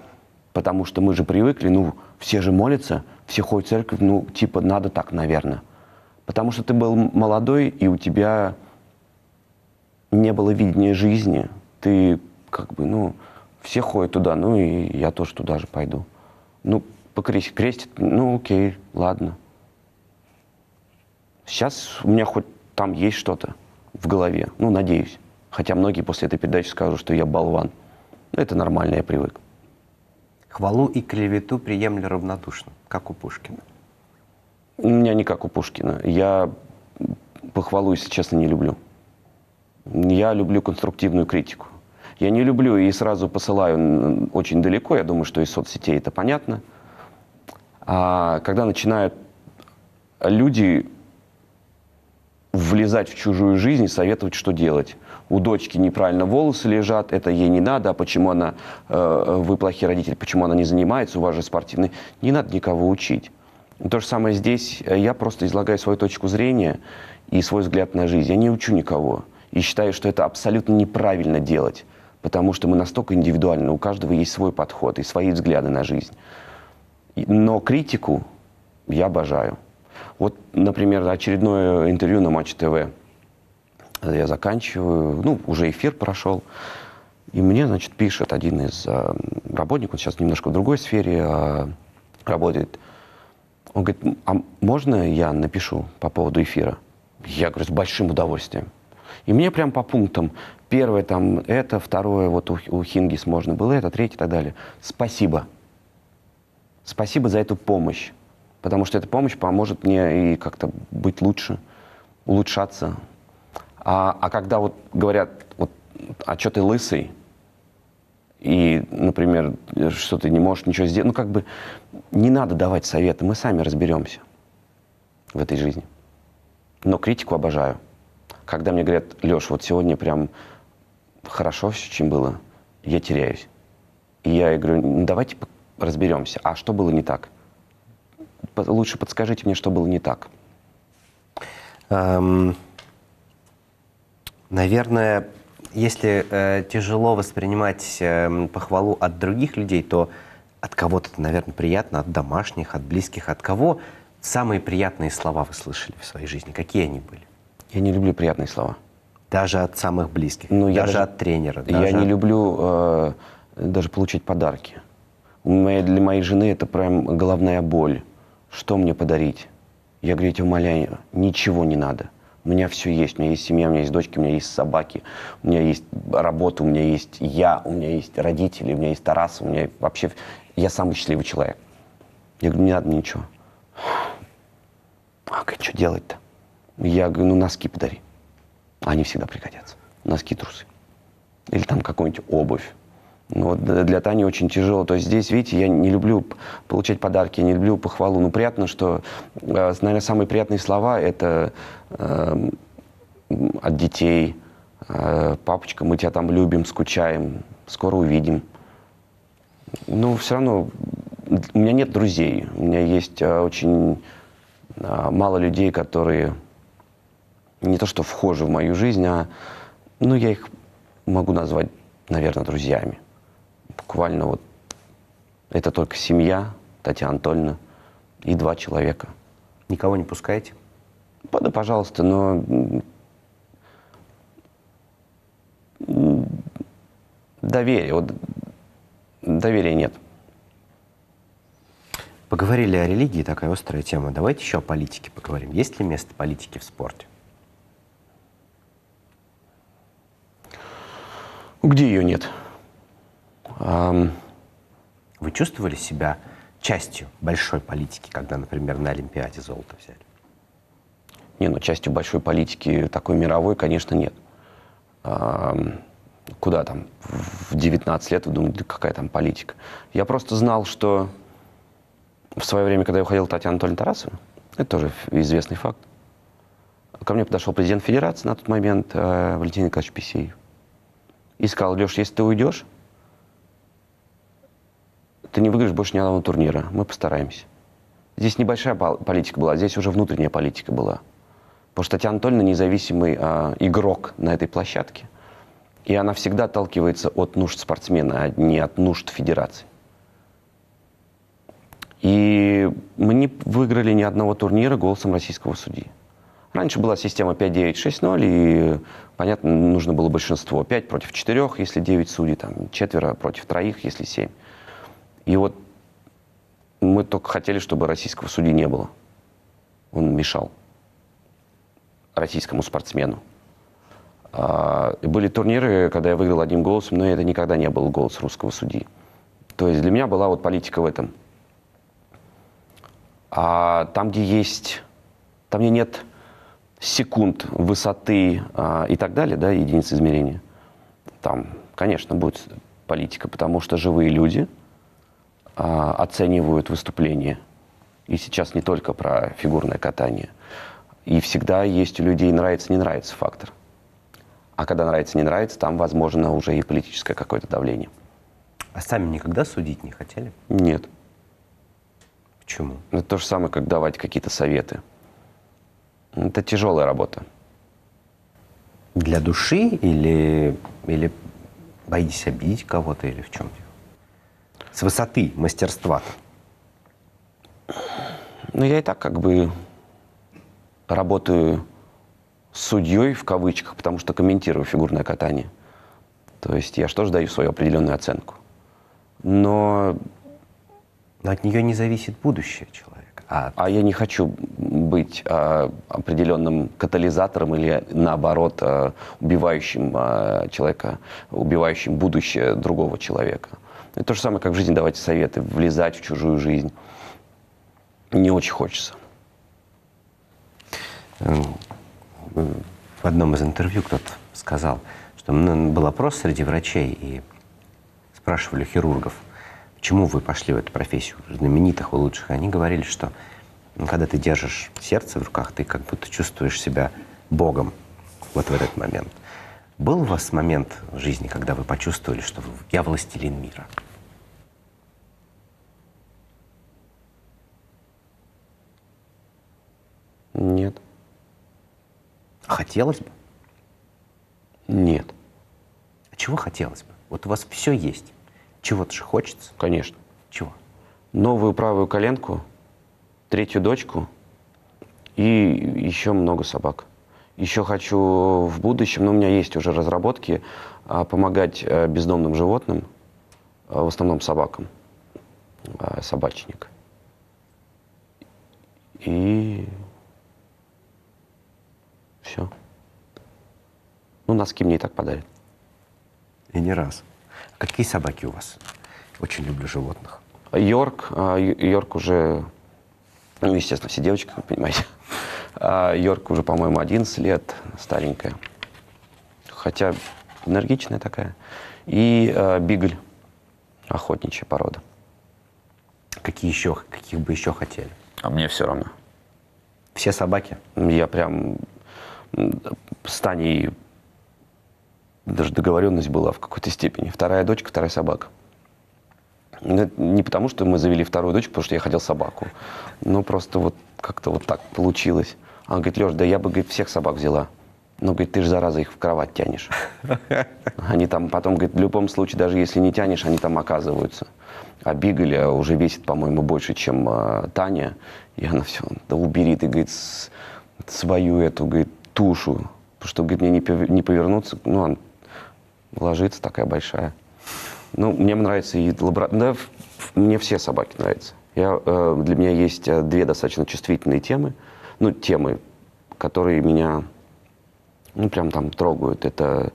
Speaker 2: потому что мы же привыкли, ну, все же молятся, все ходят в церковь, ну, типа, надо так, наверное. Потому что ты был молодой, и у тебя не было видения жизни. Ты как бы, ну, все ходят туда, ну, и я тоже туда же пойду. Ну, крестит, ну, окей, ладно. Сейчас у меня хоть там есть что-то в голове, ну, надеюсь. Хотя многие после этой передачи скажут, что я болван. Но это нормально, я привык.
Speaker 1: Хвалу и клевету приемлю равнодушно, как у Пушкина.
Speaker 2: У меня не как у Пушкина. Я похвалу, если честно, не люблю. Я люблю конструктивную критику. Я не люблю и сразу посылаю очень далеко. Я думаю, что из соцсетей это понятно. А когда начинают люди влезать в чужую жизнь и советовать, что делать. У дочки неправильно волосы лежат, это ей не надо, а почему она, вы плохие родители, почему она не занимается, у вас же спортивный. Не надо никого учить. То же самое здесь, я просто излагаю свою точку зрения и свой взгляд на жизнь. Я не учу никого и считаю, что это абсолютно неправильно делать, потому что мы настолько индивидуальны, у каждого есть свой подход и свои взгляды на жизнь. Но критику я обожаю. Вот, например, очередное интервью на Матч ТВ. Я заканчиваю, ну, уже эфир прошел. И мне, значит, пишет один из работников, он сейчас немножко в другой сфере работает. Он говорит: а можно я напишу по поводу эфира? Я говорю: с большим удовольствием. И мне прям по пунктам. Первое там это, второе вот у Хингис можно было это, третье и так далее. Спасибо. Спасибо за эту помощь. Потому что эта помощь поможет мне и как-то быть лучше, улучшаться. А когда вот говорят, вот, а что ты лысый? И, например, что ты не можешь ничего сделать. Ну, как бы не надо давать советы, мы сами разберемся в этой жизни. Но критику обожаю. Когда мне говорят: Леш, вот сегодня прям хорошо все, чем было, я теряюсь. И я говорю: ну, давайте разберемся. А что было не так? лучше подскажите мне, что было не так.
Speaker 1: Наверное, если тяжело воспринимать похвалу от других людей, то от кого-то это, наверное, приятно, от домашних, от близких. От кого самые приятные слова вы слышали в своей жизни? Какие они были?
Speaker 2: Я не люблю приятные слова.
Speaker 1: Даже от самых близких,
Speaker 2: Ну,
Speaker 1: даже от тренера.
Speaker 2: Я не люблю даже получать подарки. Для моей жены это прям головная боль. Что мне подарить? Я говорю, я тебя умоляю, ничего не надо. У меня все есть. У меня есть семья, у меня есть дочки, у меня есть собаки, у меня есть работа, у меня есть я, у меня есть родители, у меня есть Тарас, у меня вообще... Я самый счастливый человек. Я говорю, не надо ничего. А что делать-то? Я говорю, ну носки подари. Они всегда пригодятся. Носки, трусы. Или там какую-нибудь обувь. Ну, вот для Тани очень тяжело. То есть здесь, видите, я не люблю получать подарки, я не люблю похвалу. Ну, приятно, что, наверное, самые приятные слова – это от детей. Папочка, мы тебя там любим, скучаем, скоро увидим. Но все равно у меня нет друзей. У меня есть очень мало людей, которые не то что вхожи в мою жизнь, а ну, я их могу назвать, наверное, друзьями. Буквально вот это только семья, Татьяна Анатольевна, и 2 человека.
Speaker 1: Никого не пускаете?
Speaker 2: Да, пожалуйста, но доверия нет.
Speaker 1: Поговорили о религии, такая острая тема. Давайте еще о политике поговорим. Есть ли место политики в спорте?
Speaker 2: Где ее нет?
Speaker 1: Вы чувствовали себя частью большой политики, когда, например, на Олимпиаде золото взяли?
Speaker 2: Не, ну частью большой политики такой мировой, конечно, нет. Куда там? В 19 лет вы думаете, какая там политика? Я просто знал, что в свое время, когда я уходил Татьяна Анатольевна Тарасова, это тоже известный факт, ко мне подошел президент Федерации на тот момент, Валентин Николаевич Писеев, и сказал, Леш, если ты уйдешь, ты не выиграешь больше ни одного турнира, мы постараемся. Здесь небольшая политика была, здесь уже внутренняя политика была. Потому что Татьяна Анатольевна независимый игрок на этой площадке, и она всегда отталкивается от нужд спортсмена, а не от нужд федерации. И мы не выиграли ни одного турнира голосом российского судьи. Раньше была система 5-9-6-0, и, понятно, нужно было большинство. 5 против 4, если 9 судей, там, 4 против 3, если 7. И вот мы только хотели, чтобы российского судьи не было. Он мешал российскому спортсмену. И были турниры, когда я выиграл одним голосом, но это никогда не был голос русского судьи. То есть для меня была вот политика в этом. А там, где нет секунд, высоты и так далее, да, единиц измерения, там, конечно, будет политика, потому что живые люди оценивают выступления. И сейчас не только про фигурное катание. И всегда есть у людей нравится-не нравится фактор. А когда нравится-не нравится, там, возможно, уже и политическое какое-то давление.
Speaker 1: А сами никогда судить не хотели?
Speaker 2: Нет.
Speaker 1: Почему?
Speaker 2: Это то же самое, как давать какие-то советы. Это тяжелая работа.
Speaker 1: Для души или боитесь обидеть кого-то, или в чем дело? С высоты мастерства-то.
Speaker 2: Ну, я и так как бы работаю судьей в кавычках, потому что комментирую фигурное катание. То есть я же тоже даю свою определенную оценку. Но
Speaker 1: от нее не зависит будущее человека.
Speaker 2: А я не хочу быть определенным катализатором или, наоборот, убивающим человека, убивающим будущее другого человека. Это то же самое, как в жизни давать советы, влезать в чужую жизнь. Не очень хочется.
Speaker 1: В одном из интервью кто-то сказал, что был опрос среди врачей, и спрашивали хирургов, почему вы пошли в эту профессию, знаменитых, лучших. Они говорили, что когда ты держишь сердце в руках, ты как будто чувствуешь себя Богом вот в этот момент. Был у вас момент в жизни, когда вы почувствовали, что я властелин мира?
Speaker 2: Нет.
Speaker 1: Хотелось бы?
Speaker 2: Нет.
Speaker 1: А чего хотелось бы? Вот у вас все есть. Чего-то же хочется.
Speaker 2: Конечно.
Speaker 1: Чего?
Speaker 2: Новую правую коленку, 3-ю дочку и еще много собак. Еще хочу в будущем, но у меня есть уже разработки, помогать бездомным животным, в основном собакам, собачник. И все. Ну, носки мне и так подарят.
Speaker 1: И не раз. Какие собаки у вас? Очень люблю животных.
Speaker 2: Йорк уже, ну, естественно, все девочки, как вы понимаете. Йорк уже, по-моему, 11 лет, старенькая. Хотя энергичная такая. И бигль, охотничья порода.
Speaker 1: Каких бы еще хотели?
Speaker 2: А мне все равно.
Speaker 1: Все собаки?
Speaker 2: Я прям с Таней даже договоренность была в какой-то степени. 2-я дочка, 2-я собака. Не потому, что мы завели 2-ю дочку, потому что я хотел собаку. Но просто вот как-то вот так получилось. Она говорит: Леш, да я бы, говорит, всех собак взяла. Но, говорит, ты же, зараза, их в кровать тянешь. Они там потом, говорит, в любом случае, даже если не тянешь, они там оказываются. А бигль уже весит, по-моему, больше, чем Таня. И она все: да убери ты, говорит, свою эту, говорит, тушу. Потому что, говорит, мне не повернуться. Ну, она ложится такая большая. Ну, мне нравится и лабрадор. Да, мне все собаки нравятся. Для меня есть 2 достаточно чувствительные темы. Ну, темы, которые меня, ну, прям там трогают. Это,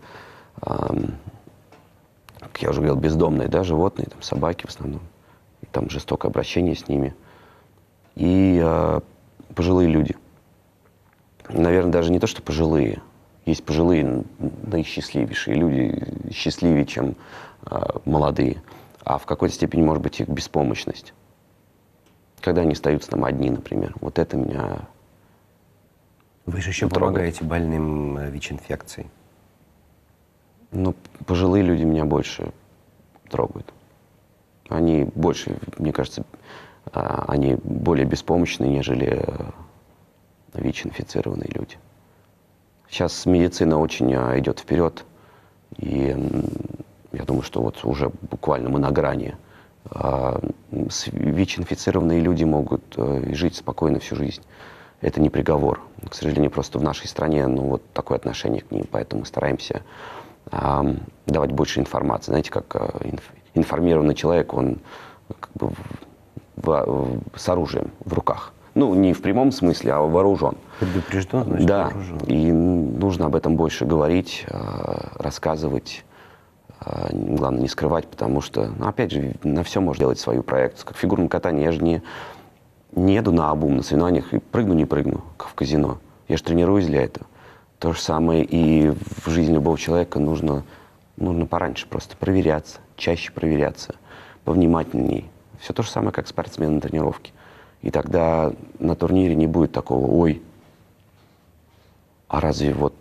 Speaker 2: как я уже говорил, бездомные, да, животные, там, собаки в основном. И там жестокое обращение с ними. И пожилые люди. Наверное, даже не то, что пожилые. Есть пожилые, наисчастливейшие люди, счастливее, чем молодые. А в какой-то степени, может быть, их беспомощность. Когда они остаются там одни, например. Вот это меня
Speaker 1: Вы же еще
Speaker 2: трогает.
Speaker 1: помогаете больным ВИЧ-инфекцией.
Speaker 2: Ну, пожилые люди меня больше трогают. Они больше, мне кажется, они более беспомощные, нежели ВИЧ-инфицированные люди. Сейчас медицина очень идет вперед, и я думаю, что вот уже буквально мы на грани. ВИЧ-инфицированные люди могут жить спокойно всю жизнь. Это не приговор. К сожалению, просто в нашей стране, ну, вот такое отношение к ним, поэтому мы стараемся давать больше информации. Знаете, как информированный человек, он как бы с оружием в руках. Ну, не в прямом смысле, а вооружен.
Speaker 1: Предупрежден, значит,
Speaker 2: да,
Speaker 1: вооружен.
Speaker 2: и нужно об этом больше говорить, рассказывать. Главное, не скрывать, потому что, ну, опять же, на все можно делать свою проекцию. Как в фигурном катании я же не еду наобум на соревнованиях и прыгну, не прыгну, как в казино. Я же тренируюсь для этого. То же самое и в жизни любого человека нужно пораньше просто проверяться, чаще проверяться, повнимательней. Все то же самое, как спортсмен на тренировке. И тогда на турнире не будет такого: ой, а разве вот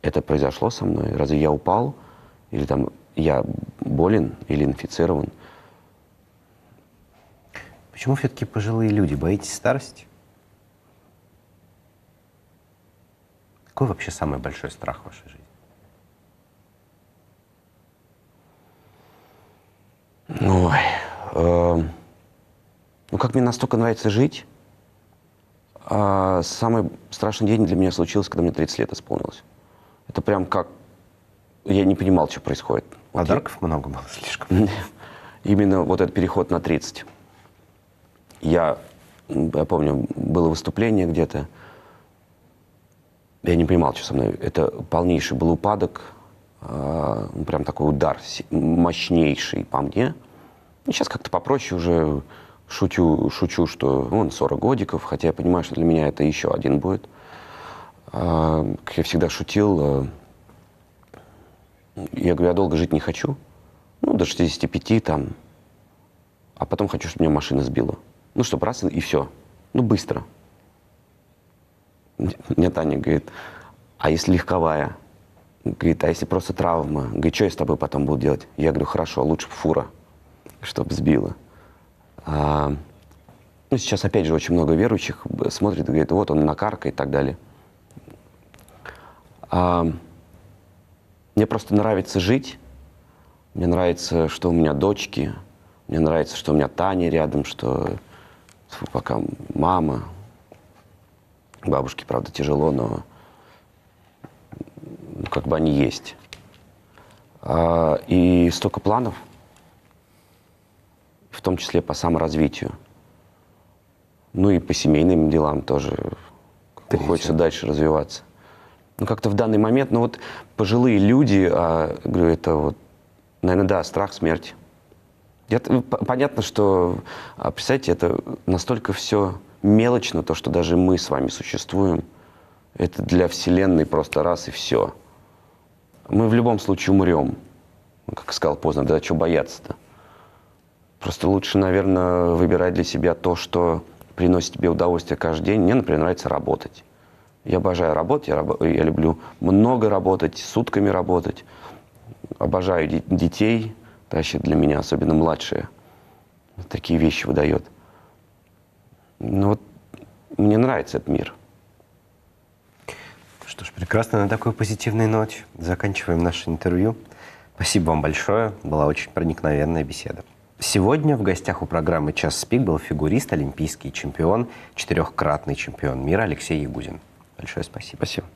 Speaker 2: это произошло со мной? Разве я упал? Или там я болен или инфицирован?
Speaker 1: Почему все-таки пожилые люди? Боитесь старости? Какой вообще самый большой страх в вашей жизни?
Speaker 2: Ой, ну, как мне настолько нравится жить, самый страшный день для меня случился, когда мне 30 лет исполнилось. Это прям как... Я не понимал, что происходит.
Speaker 1: Подарков много было слишком.
Speaker 2: Именно вот этот переход на 30. Я помню, было выступление где-то. Я не понимал, что со мной. Это полнейший был упадок, прям такой удар мощнейший по мне. И сейчас как-то попроще уже шучу, что он 40 годиков, хотя я понимаю, что для меня это еще один будет. Как я всегда шутил, я говорю, я долго жить не хочу, ну, до 65 там, а потом хочу, чтобы меня машина сбила. Ну, чтобы раз и все, ну, быстро. Мне Таня говорит, а если легковая? Говорит, а если просто травма? Говорит, что я с тобой потом буду делать? Я говорю, хорошо, лучше бы фура, чтобы сбила. Ну, сейчас, опять же, очень много верующих смотрит и говорит, вот он накарка и так далее. Мне просто нравится жить. Мне нравится, что у меня дочки. Мне нравится, что у меня Таня рядом, что пока мама. Бабушке, правда, тяжело, но как бы они есть. И столько планов, в том числе по саморазвитию. Ну и по семейным делам тоже. Хочется дальше развиваться. Ну как-то в данный момент, ну вот пожилые люди, говорю, это вот, наверное, да, страх смерти. Понятно, что, представьте, это настолько все мелочно, то, что даже мы с вами существуем. Это для Вселенной просто раз и все. Мы в любом случае умрем. Как сказал поздно, да что бояться-то? Просто лучше, наверное, выбирать для себя то, что приносит тебе удовольствие каждый день. Мне, например, нравится работать. Я обожаю работать, я люблю много работать, сутками работать. Обожаю детей, вообще для меня, особенно младшие. Такие вещи выдает. Ну вот, мне нравится этот мир.
Speaker 1: Что ж, прекрасно, на такой позитивной ноте заканчиваем наше интервью. Спасибо вам большое, была очень проникновенная беседа. Сегодня в гостях у программы «Час пик» был фигурист, олимпийский чемпион, 4-кратный чемпион мира Алексей Ягудин. Большое спасибо.
Speaker 2: Спасибо.